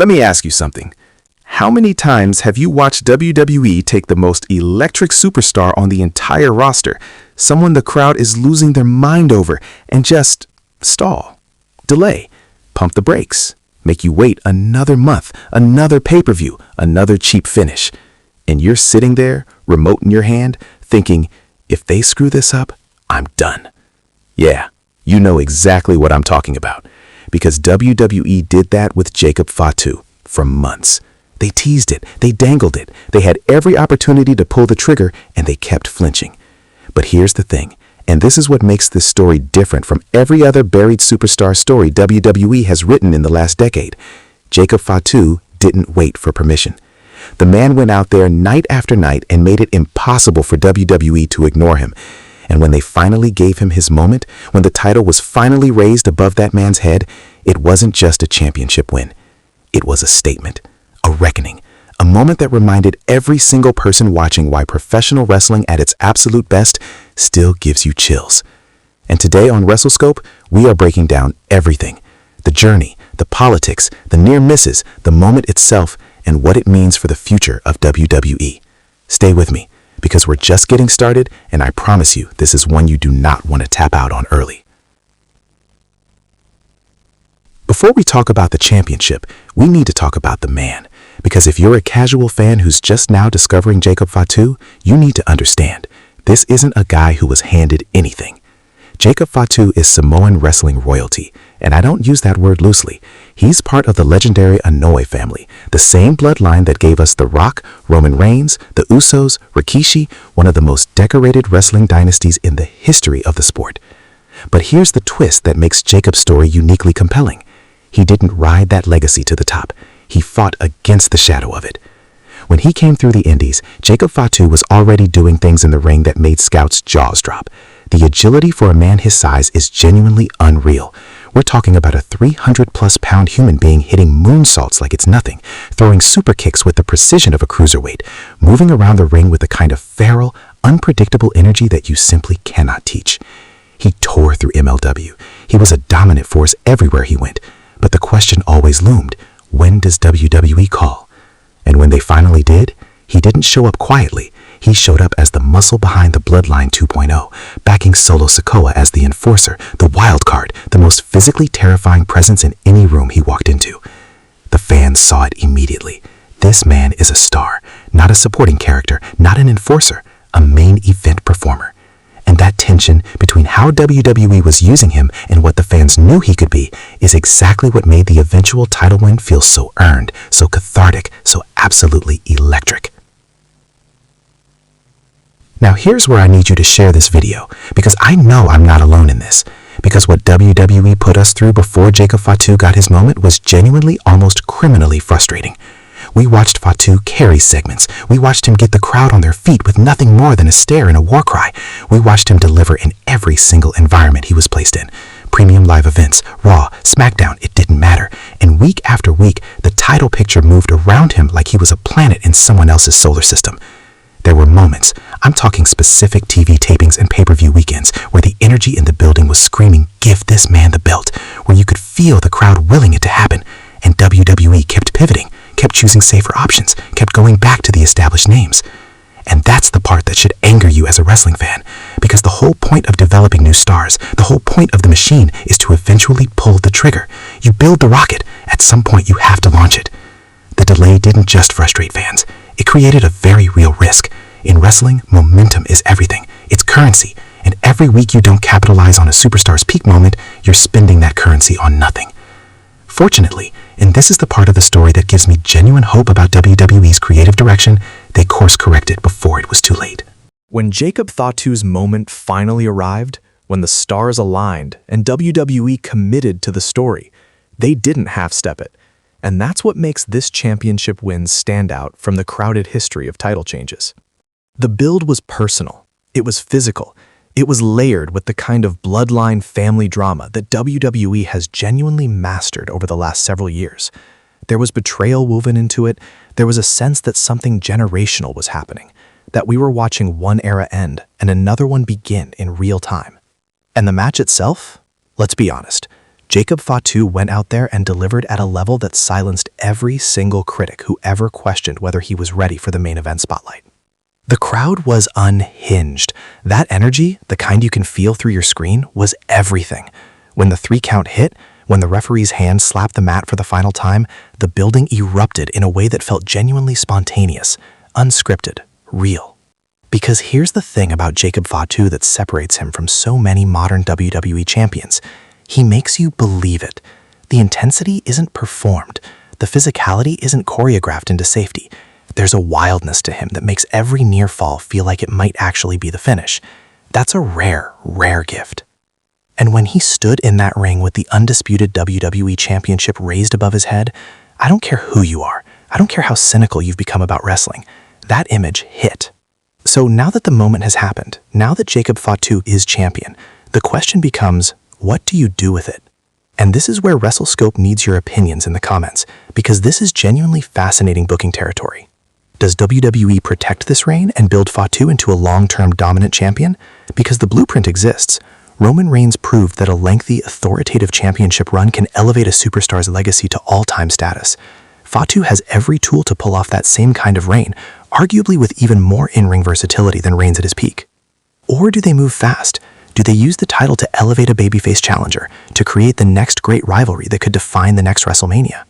Let me ask you something. How many times have you watched WWE take the most electric superstar on the entire roster, someone the crowd is losing their mind over, and just stall, delay, pump the brakes, make you wait another month, another pay-per-view, another cheap finish, and you're sitting there, remote in your hand, thinking, if they screw this up, I'm done. Yeah, you know exactly what I'm talking about, because WWE did that with Jacob Fatu for months. They teased it, they dangled it, they had every opportunity to pull the trigger, and they kept flinching. But here's the thing, and this is what makes this story different from every other buried superstar story WWE has written in the last decade. Jacob Fatu didn't wait for permission. The man went out there night after night and made it impossible for WWE to ignore him. And when they finally gave him his moment, when the title was finally raised above that man's head, it wasn't just a championship win. It was a statement. A reckoning, a moment that reminded every single person watching why professional wrestling at its absolute best still gives you chills. And today on WrestleScope, we are breaking down everything. The journey, the politics, the near misses, the moment itself, and what it means for the future of WWE. Stay with me, because we're just getting started, and I promise you this is one you do not want to tap out on early. Before we talk about the championship, we need to talk about the man. Because if you're a casual fan who's just now discovering Jacob Fatu, you need to understand, this isn't a guy who was handed anything. Jacob Fatu is Samoan wrestling royalty, and I don't use that word loosely. He's part of the legendary Anoa'i family, the same bloodline that gave us The Rock, Roman Reigns, the Usos, Rikishi, one of the most decorated wrestling dynasties in the history of the sport. But here's the twist that makes Jacob's story uniquely compelling. He didn't ride that legacy to the top. He fought against the shadow of it. When he came through the Indies, Jacob Fatu was already doing things in the ring that made scouts' jaws drop. The agility for a man his size is genuinely unreal. We're talking about a 300-plus pound human being hitting moonsaults like it's nothing, throwing super kicks with the precision of a cruiserweight, moving around the ring with a kind of feral, unpredictable energy that you simply cannot teach. He tore through MLW. He was a dominant force everywhere he went. But the question always loomed, when does WWE call? And when they finally did, he didn't show up quietly. He showed up as the muscle behind the Bloodline 2.0, backing Solo Sikoa as the enforcer, the wild card, the most physically terrifying presence in any room he walked into. The fans saw it immediately. This man is a star, not a supporting character, not an enforcer, a main event performer. And that tension between how WWE was using him and what the fans knew he could be is exactly what made the eventual title win feel so earned, so cathartic, so absolutely electric. Now here's where I need you to share this video, because I know I'm not alone in this. Because what WWE put us through before Jacob Fatu got his moment was genuinely almost criminally frustrating. We watched Fatu carry segments. We watched him get the crowd on their feet with nothing more than a stare and a war cry. We watched him deliver in every single environment he was placed in. Premium live events, Raw, SmackDown, it didn't matter. And week after week, the title picture moved around him like he was a planet in someone else's solar system. There were moments, I'm talking specific TV tapings and pay-per-view weekends, where the energy in the building was screaming, "Give this man the belt," where you could feel the crowd willing it to happen. And WWE kept pivoting, kept choosing safer options, kept going back to the established names. And that's the part that should anger you as a wrestling fan, because the whole point of developing new stars, the whole point of the machine is to eventually pull the trigger. You build the rocket, at some point you have to launch it. The delay didn't just frustrate fans, it created a very real risk. In wrestling, momentum is everything, it's currency, and every week you don't capitalize on a superstar's peak moment, you're spending that currency on nothing. Fortunately, and this is the part of the story that gives me genuine hope about WWE's creative direction, they course-corrected before it was too late. When Jacob Fatu's moment finally arrived, when the stars aligned and WWE committed to the story, they didn't half-step it. And that's what makes this championship win stand out from the crowded history of title changes. The build was personal, it was physical, it was layered with the kind of bloodline family drama that WWE has genuinely mastered over the last several years. There was betrayal woven into it, there was a sense that something generational was happening, that we were watching one era end and another one begin in real time. And the match itself? Let's be honest, Jacob Fatu went out there and delivered at a level that silenced every single critic who ever questioned whether he was ready for the main event spotlight. The crowd was unhinged. That energy, the kind you can feel through your screen, was everything. When the 3-count hit, when the referee's hand slapped the mat for the final time, the building erupted in a way that felt genuinely spontaneous, unscripted, real. Because here's the thing about Jacob Fatu that separates him from so many modern WWE champions. He makes you believe it. The intensity isn't performed. The physicality isn't choreographed into safety. There's a wildness to him that makes every near fall feel like it might actually be the finish. That's a rare, rare gift. And when he stood in that ring with the undisputed WWE Championship raised above his head, I don't care who you are. I don't care how cynical you've become about wrestling. That image hit. So now that the moment has happened, now that Jacob Fatu is champion, the question becomes, what do you do with it? And this is where WrestleScope needs your opinions in the comments, because this is genuinely fascinating booking territory. Does WWE protect this reign and build Fatu into a long-term dominant champion? Because the blueprint exists. Roman Reigns proved that a lengthy, authoritative championship run can elevate a superstar's legacy to all-time status. Fatu has every tool to pull off that same kind of reign, arguably with even more in-ring versatility than Reigns at his peak. Or do they move fast? Do they use the title to elevate a babyface challenger, to create the next great rivalry that could define the next WrestleMania?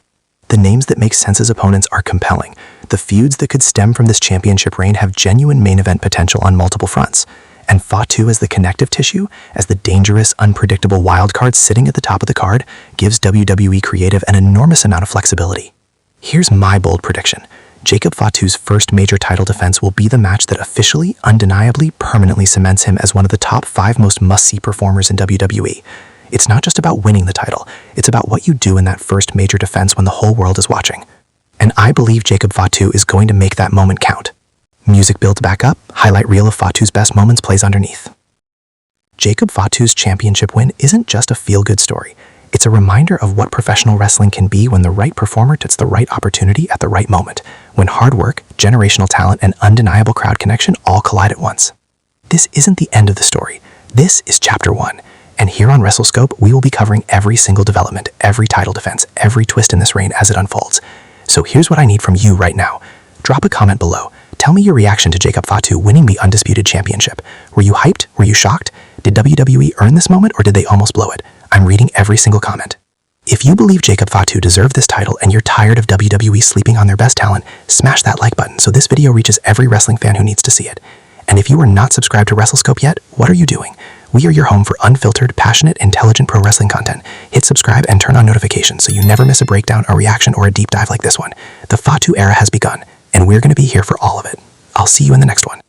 The names that make sense as opponents are compelling. The feuds that could stem from this championship reign have genuine main event potential on multiple fronts. And Fatu as the connective tissue, as the dangerous, unpredictable wildcard sitting at the top of the card, gives WWE Creative an enormous amount of flexibility. Here's my bold prediction. Jacob Fatu's first major title defense will be the match that officially, undeniably, permanently cements him as one of the top 5 most must-see performers in WWE. It's not just about winning the title, it's about what you do in that first major defense when the whole world is watching. And I believe Jacob Fatu is going to make that moment count. Music builds back up, highlight reel of Fatu's best moments plays underneath. Jacob Fatu's championship win isn't just a feel-good story. It's a reminder of what professional wrestling can be when the right performer gets the right opportunity at the right moment, when hard work, generational talent, and undeniable crowd connection all collide at once. This isn't the end of the story. This is chapter 1. And here on WrestleScope, we will be covering every single development, every title defense, every twist in this reign as it unfolds. So here's what I need from you right now. Drop a comment below. Tell me your reaction to Jacob Fatu winning the Undisputed Championship. Were you hyped? Were you shocked? Did WWE earn this moment or did they almost blow it? I'm reading every single comment. If you believe Jacob Fatu deserved this title and you're tired of WWE sleeping on their best talent, smash that like button so this video reaches every wrestling fan who needs to see it. And if you are not subscribed to WrestleScope yet, what are you doing? We are your home for unfiltered, passionate, intelligent pro wrestling content. Hit subscribe and turn on notifications so you never miss a breakdown, a reaction, or a deep dive like this one. The Fatu era has begun, and we're going to be here for all of it. I'll see you in the next one.